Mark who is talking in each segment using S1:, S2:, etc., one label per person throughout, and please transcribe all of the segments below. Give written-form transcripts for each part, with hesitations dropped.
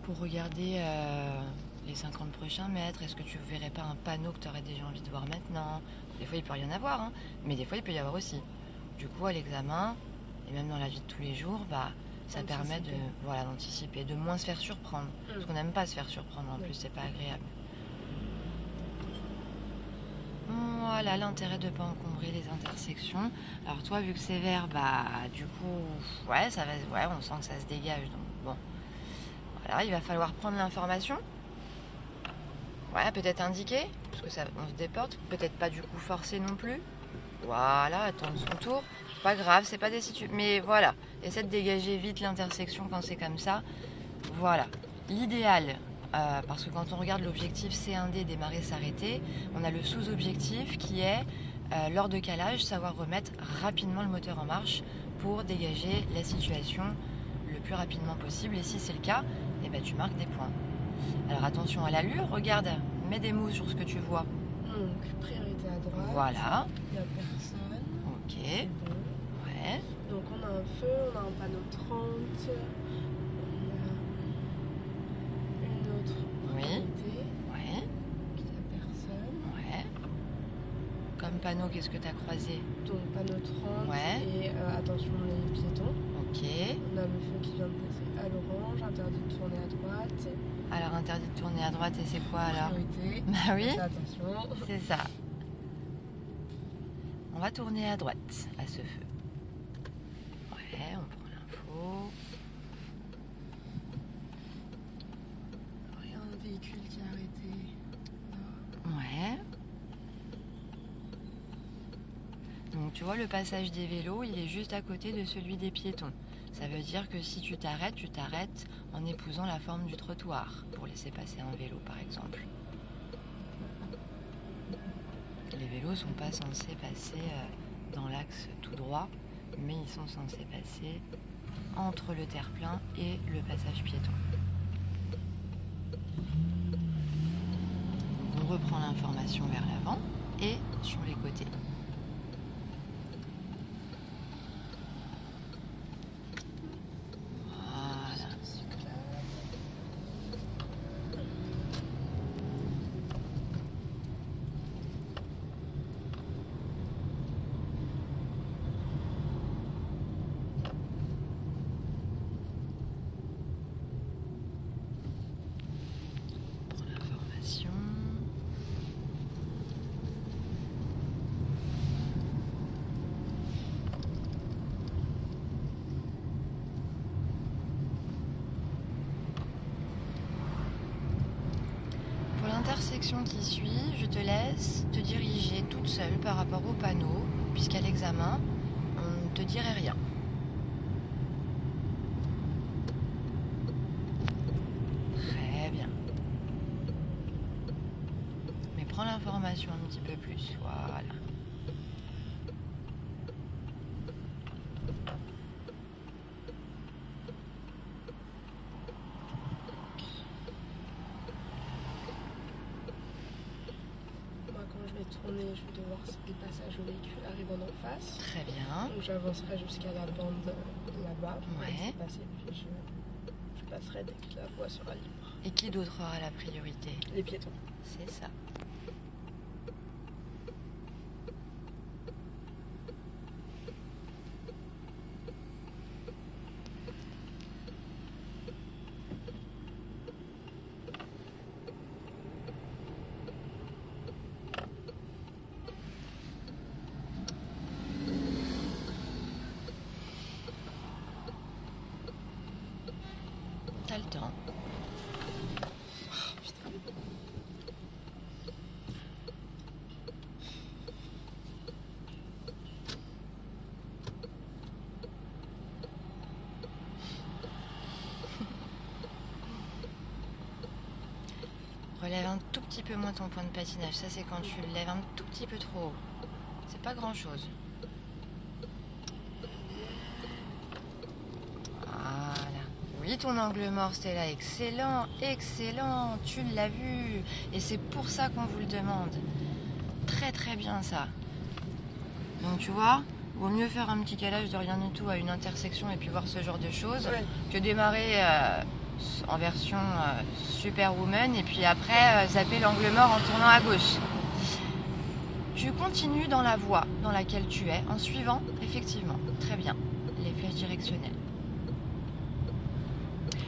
S1: pour regarder les 50 prochains mètres. Est-ce que tu verrais pas un panneau que tu aurais déjà envie de voir maintenant? Des fois il peut rien avoir, hein, mais des fois il peut y avoir aussi. Du coup à l'examen, et même dans la vie de tous les jours, ça permet d'anticiper, de moins se faire surprendre. Parce qu'on n'aime pas se faire surprendre en plus, c'est pas agréable. Voilà l'intérêt de ne pas encombrer les intersections. Alors toi, vu que c'est vert, du coup, on sent que ça se dégage. Donc bon, voilà, il va falloir prendre l'information. Ouais, peut-être indiquer, parce que on se déporte. Peut-être pas du coup forcer non plus. Voilà, attendre son tour. Pas grave, c'est pas des situations. Mais voilà, essaie de dégager vite l'intersection quand c'est comme ça. Voilà, l'idéal. Parce que quand on regarde l'objectif C1D démarrer s'arrêter, on a le sous-objectif qui est lors de calage savoir remettre rapidement le moteur en marche pour dégager la situation le plus rapidement possible, et si c'est le cas, tu marques des points. Alors attention à l'allure, regarde, mets des mots sur ce que tu vois.
S2: Donc priorité à droite.
S1: Voilà.
S2: Il n'y a personne.
S1: Ok.
S2: Bon.
S1: Ouais.
S2: Donc on a un feu, on a un panneau 30.
S1: Oui.
S2: Ouais. Il n'y a personne.
S1: Ouais. Comme panneau, qu'est-ce que tu as croisé?
S2: Donc panneau 30
S1: ouais.
S2: Et attention les piétons.
S1: Ok.
S2: On a le feu qui vient de passer à l'orange, interdit de tourner à droite.
S1: Alors interdit de tourner à droite, et c'est quoi alors?
S2: Priorité.
S1: Bah oui.
S2: Attention.
S1: C'est ça. On va tourner à droite à ce feu. Ouais, on prend l'info.
S2: Rien, un véhicule qui a arrêté. Non.
S1: Ouais. Donc tu vois, le passage des vélos, il est juste à côté de celui des piétons. Ça veut dire que si tu t'arrêtes en épousant la forme du trottoir pour laisser passer un vélo par exemple. Les vélos sont pas censés passer dans l'axe tout droit, mais ils sont censés passer entre le terre-plein et le passage piéton. On reprend l'information vers l'avant et sur les côtés. Voilà. L'information. Pour l'intersection qui suit, je te laisse te diriger toute seule par rapport au panneau, puisqu'à l'examen, on ne te dirait rien. Très bien. Mais prends l'information un petit peu plus, voilà.
S2: Tourner, je vais devoir céder le passage au véhicule arrivant en face.
S1: Très bien.
S2: Donc j'avancerai jusqu'à la bande là-bas pour laisser passer, puis je passerai dès que la voie sera libre.
S1: Et qui d'autre aura la priorité?
S2: Les piétons.
S1: C'est ça. T'as le temps. Relève un tout petit peu moins ton point de patinage. Ça, c'est quand tu le lèves un tout petit peu trop haut. C'est pas grand chose. Voilà. Oui, ton angle mort, c'était là. Excellent, excellent. Tu l'as vu. Et c'est pour ça qu'on vous le demande. Très, très bien, ça. Donc, tu vois, vaut mieux faire un petit calage de rien du tout à une intersection et puis voir ce genre de choses que démarrer en version Superwoman et puis après zapper l'angle mort en tournant à gauche. Tu continues dans la voie dans laquelle tu es en suivant effectivement très bien les flèches directionnelles.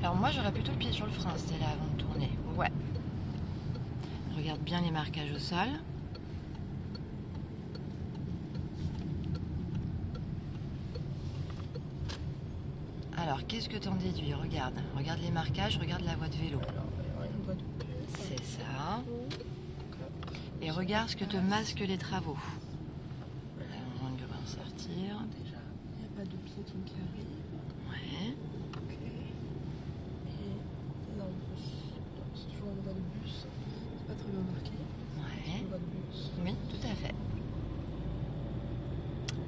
S1: Alors moi j'aurais plutôt le pied sur le frein, c'était là avant de tourner. Ouais. Regarde bien les marquages au sol. Alors qu'est-ce que t'en déduis? Regarde les marquages, regarde la voie de vélo. C'est ça. Et regarde ce que te masquent les travaux. On va en sortir.
S2: Déjà, il n'y a pas de piéton qui arrive.
S1: Ouais.
S2: Ok. Et là, en plus, c'est toujours une voie de bus. C'est pas très bien marqué.
S1: Ouais.
S2: Une voie de bus.
S1: Oui, tout à fait.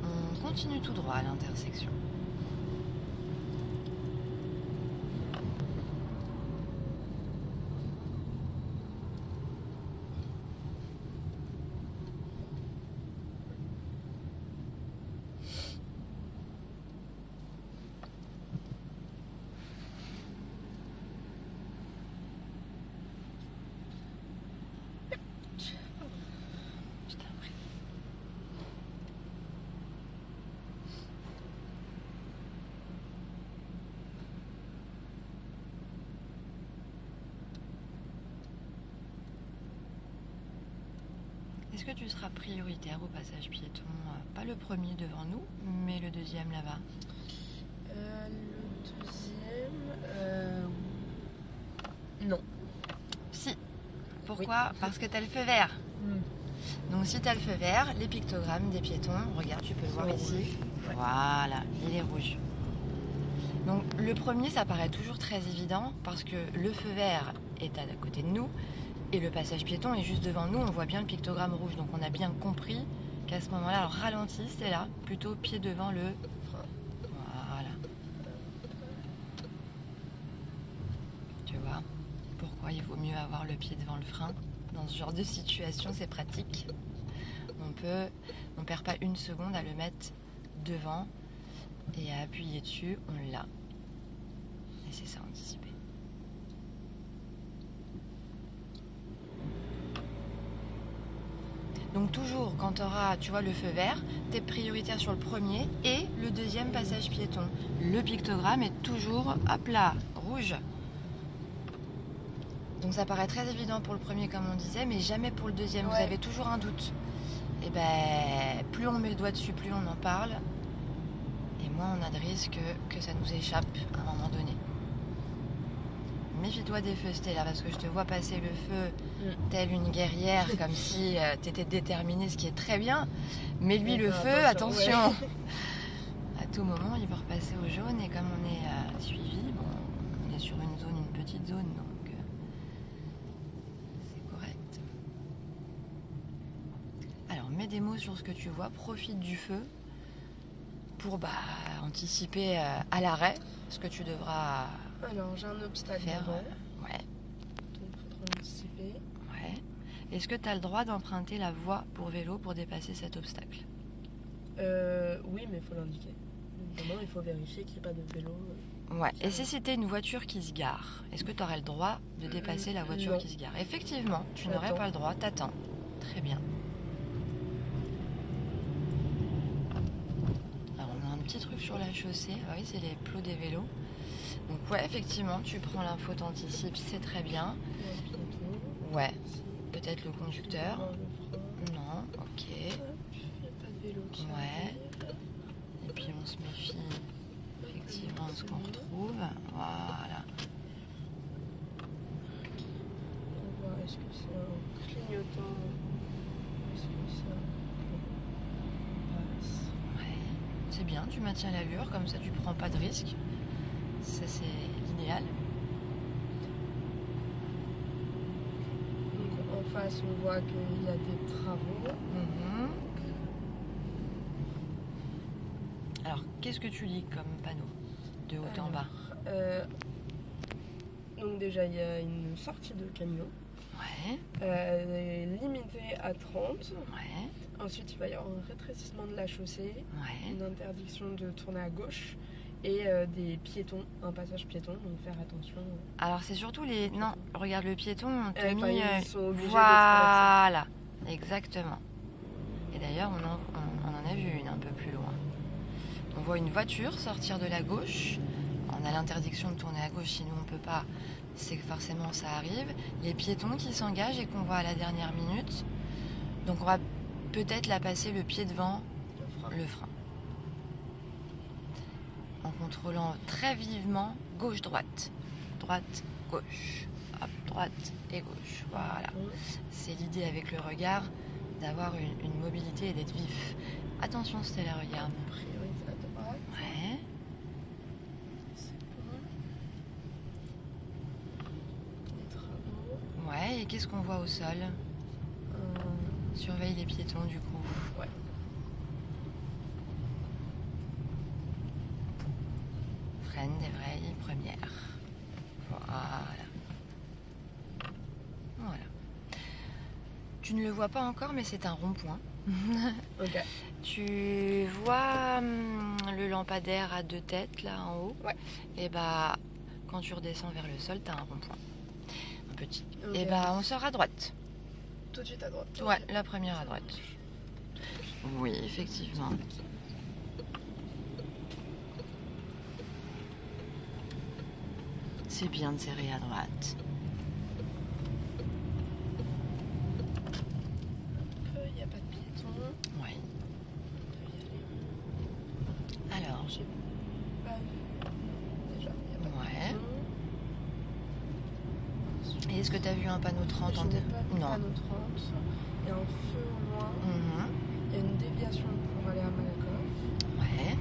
S1: On continue tout droit à l'intersection. Est-ce que tu seras prioritaire au passage piéton? Pas le premier devant nous, mais le deuxième là-bas.
S2: Le deuxième... Non.
S1: Si. Pourquoi? Oui. Parce que tu as le feu vert. Donc si tu as le feu vert, les pictogrammes des piétons, regarde, tu peux le voir ici. Ouais. Voilà, il est rouge. Donc le premier, ça paraît toujours très évident parce que le feu vert est à côté de nous. Et le passage piéton est juste devant nous, on voit bien le pictogramme rouge, donc on a bien compris qu'à ce moment-là, alors ralentis, c'est là, plutôt pied devant le frein. Voilà. Tu vois pourquoi il vaut mieux avoir le pied devant le frein? Dans ce genre de situation, c'est pratique. On perd pas une seconde à le mettre devant et à appuyer dessus, on l'a. Et c'est ça, anticiper. Donc toujours, quand tu auras, tu vois, le feu vert, tu es prioritaire sur le premier et le deuxième passage piéton. Le pictogramme est toujours, hop là, rouge. Donc ça paraît très évident pour le premier, comme on disait, mais jamais pour le deuxième. Ouais. Vous avez toujours un doute. Et ben, plus on met le doigt dessus, plus on en parle. Et moins on a de risque que ça nous échappe à un moment donné. Méfie-toi des feux, Stella, parce que je te vois passer le feu telle une guerrière, comme si tu étais déterminée, ce qui est très bien. Mais lui, le feu, attention ouais. À tout moment, il va repasser au jaune, et comme on est suivi, bon, on est sur une zone, une petite zone, donc c'est correct. Alors, mets des mots sur ce que tu vois, profite du feu pour anticiper à l'arrêt ce que tu devras...
S2: Alors, j'ai un obstacle
S1: faire.
S2: Ouais. Donc, il faudra anticiper.
S1: Ouais. Est-ce que tu as le droit d'emprunter la voie pour vélo pour dépasser cet obstacle?
S2: Oui, mais il faut l'indiquer. Évidemment, il faut vérifier qu'il n'y ait pas de vélo.
S1: Ouais. Et si c'était une voiture qui se gare, est-ce que tu aurais le droit de dépasser la voiture
S2: non.
S1: qui se gare? Effectivement, tu n'aurais pas le droit. T'attends. Très bien. Alors, on a un petit truc sur la chaussée. Ah oui, c'est les plots des vélos. Donc ouais, effectivement, tu prends l'info, t'anticipes, c'est très bien. Ouais, peut-être le conducteur. Non, ok. Ouais. Et puis on se méfie effectivement de ce qu'on retrouve. Voilà.
S2: On va voir, est-ce que c'est un clignotant? Est-ce que ça passe?
S1: Ouais, c'est bien, tu maintiens l'allure, comme ça tu prends pas de risque. Ça, c'est l'idéal.
S2: Donc, en face, on voit qu'il y a des travaux.
S1: Alors, qu'est-ce que tu lis comme panneau de haut en bas?
S2: Donc, déjà, il y a une sortie de camion.
S1: Ouais.
S2: Limitée à 30.
S1: Ouais.
S2: Ensuite, il va y avoir un rétrécissement de la chaussée.
S1: Ouais.
S2: Une interdiction de tourner à gauche. Et des piétons, un passage piéton, donc faire attention.
S1: Alors c'est surtout les... Non, regarde le piéton, on te
S2: Enfin,
S1: mis...
S2: ils sont obligés de
S1: Voilà, exactement. Et d'ailleurs, on en a vu une un peu plus loin. On voit une voiture sortir de la gauche. On a l'interdiction de tourner à gauche, sinon on ne peut pas. C'est que forcément ça arrive. Les piétons qui s'engagent et qu'on voit à la dernière minute. Donc on va peut-être la passer le pied devant le frein. En contrôlant très vivement gauche-droite. Droite-gauche. Hop, droite et gauche. Voilà. C'est l'idée avec le regard d'avoir une mobilité et d'être vif. Attention Stella, regarde.
S2: Priorité à droite.
S1: Ouais.
S2: C'est bon. Les travaux.
S1: Ouais, et qu'est-ce qu'on voit au sol? Surveille les piétons du coup.
S2: Ouais.
S1: Freine, débraye, première. Voilà. Voilà. Tu ne le vois pas encore, mais c'est un rond-point.
S2: Ok.
S1: Tu vois le lampadaire à 2 têtes là en haut?
S2: Ouais.
S1: Et bah, quand tu redescends vers le sol, t'as un rond-point. Un petit.
S2: Okay.
S1: Et bah, on sort à droite.
S2: Tout de suite à droite.
S1: Ouais, la première à droite. Oui, effectivement. C'est bien de serrer à droite.
S2: Il n'y a pas de piéton.
S1: Oui. Alors,
S2: j'ai pas vu. Déjà, il n'y a pas de piéton.
S1: Et est-ce que tu as vu un panneau 30 en
S2: tête? Non.
S1: Un
S2: panneau 30. Il y a un feu au loin.
S1: Mm-hmm.
S2: Il y a une déviation pour aller à Malakoff.
S1: Ouais.